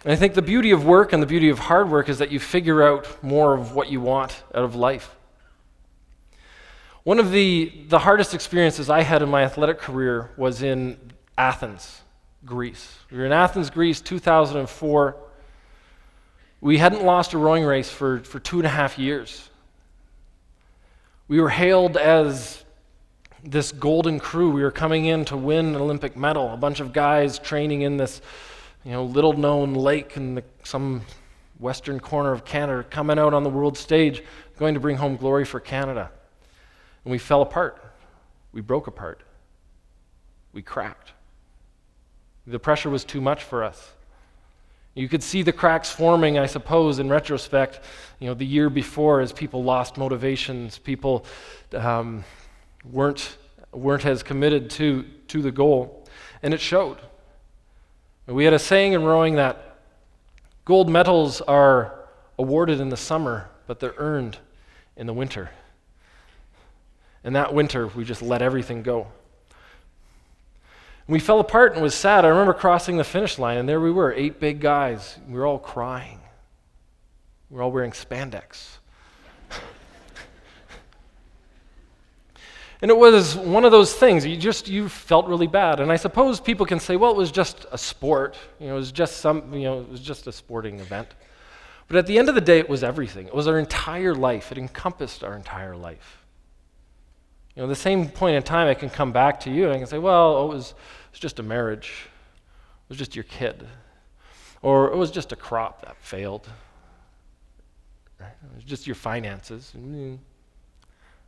And I think the beauty of work and the beauty of hard work is that you figure out more of what you want out of life. One of the hardest experiences I had in my athletic career was in Athens, Greece. We were in Athens, Greece, 2004. We hadn't lost a rowing race for 2.5 years. We were hailed as this golden crew. We were coming in to win an Olympic medal. A bunch of guys training in this, little-known lake in some western corner of Canada, coming out on the world stage, going to bring home glory for Canada. And we fell apart. We broke apart. We cracked. The pressure was too much for us. You could see the cracks forming, I suppose, in retrospect, the year before as people lost motivations, people weren't as committed to the goal, and it showed. We had a saying in rowing that gold medals are awarded in the summer, but they're earned in the winter. And that winter, we just let everything go. We fell apart and it was sad. I remember crossing the finish line, and there we were, 8 big guys. We were all crying. We were all wearing spandex. And it was one of those things, you felt really bad. And I suppose people can say, well, it was just a sport. It was just a sporting event. But at the end of the day, it was everything. It was our entire life. It encompassed our entire life. At the same point in time, I can come back to you and I can say, well, it was just a marriage. It was just your kid. Or it was just a crop that failed. Right? It was just your finances.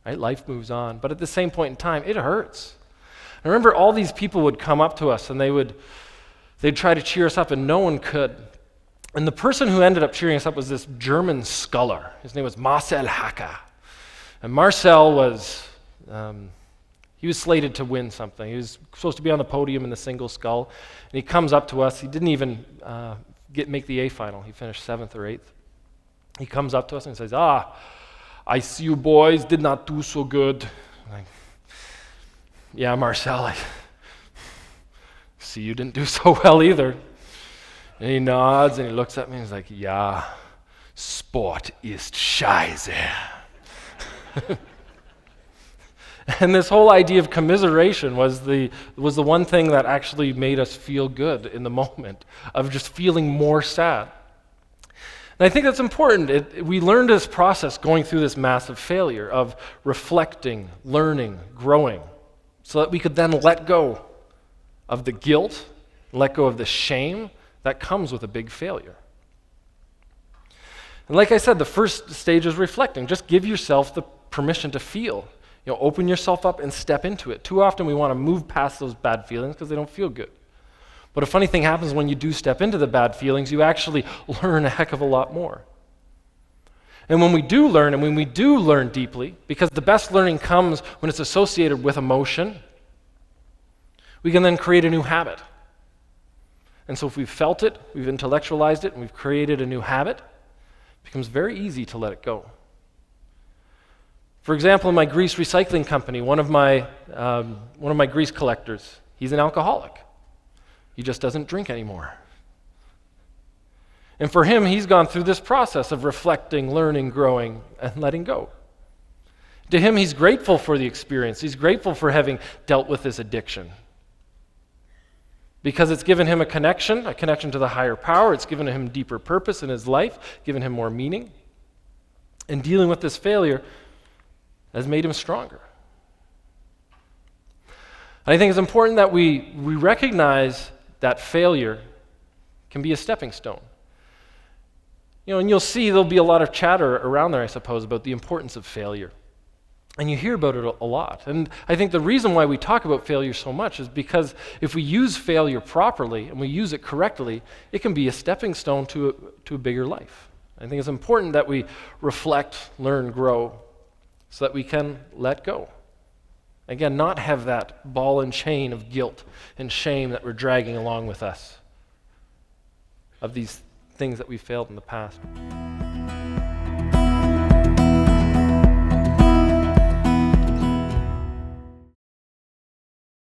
Right? Life moves on. But at the same point in time, it hurts. I remember all these people would come up to us and they'd try to cheer us up, and no one could. And the person who ended up cheering us up was this German scholar. His name was Marcel Hacker. And Marcel was... he was slated to win something. He was supposed to be on the podium in the single scull, and he comes up to us. He didn't even make the A final. He finished 7th or 8th. He comes up to us and says, I see you boys did not do so good. I'm like, yeah, Marcel, I see you didn't do so well either. And he nods and he looks at me and he's like, ja, Sport ist scheiße. And this whole idea of commiseration was the one thing that actually made us feel good in the moment, of just feeling more sad. And I think that's important. We learned this process going through this massive failure of reflecting, learning, growing, so that we could then let go of the guilt, let go of the shame that comes with a big failure. And like I said, the first stage is reflecting. Just give yourself the permission to feel. Open yourself up and step into it. Too often we want to move past those bad feelings because they don't feel good. But a funny thing happens when you do step into the bad feelings, you actually learn a heck of a lot more. And when we do learn, and when we do learn deeply, because the best learning comes when it's associated with emotion, we can then create a new habit. And so if we've felt it, we've intellectualized it, and we've created a new habit, it becomes very easy to let it go. For example, in my grease recycling company, one of my grease collectors, he's an alcoholic. He just doesn't drink anymore. And for him, he's gone through this process of reflecting, learning, growing, and letting go. To him, he's grateful for the experience. He's grateful for having dealt with this addiction. Because it's given him a connection to the higher power. It's given him deeper purpose in his life, given him more meaning. And dealing with this failure has made him stronger. I think it's important that we recognize that failure can be a stepping stone. And you'll see there'll be a lot of chatter around there, I suppose, about the importance of failure. And you hear about it a lot. And I think the reason why we talk about failure so much is because if we use failure properly and we use it correctly, it can be a stepping stone to a bigger life. I think it's important that we reflect, learn, grow, so that we can let go. Again, not have that ball and chain of guilt and shame that we're dragging along with us, of these things that we failed in the past.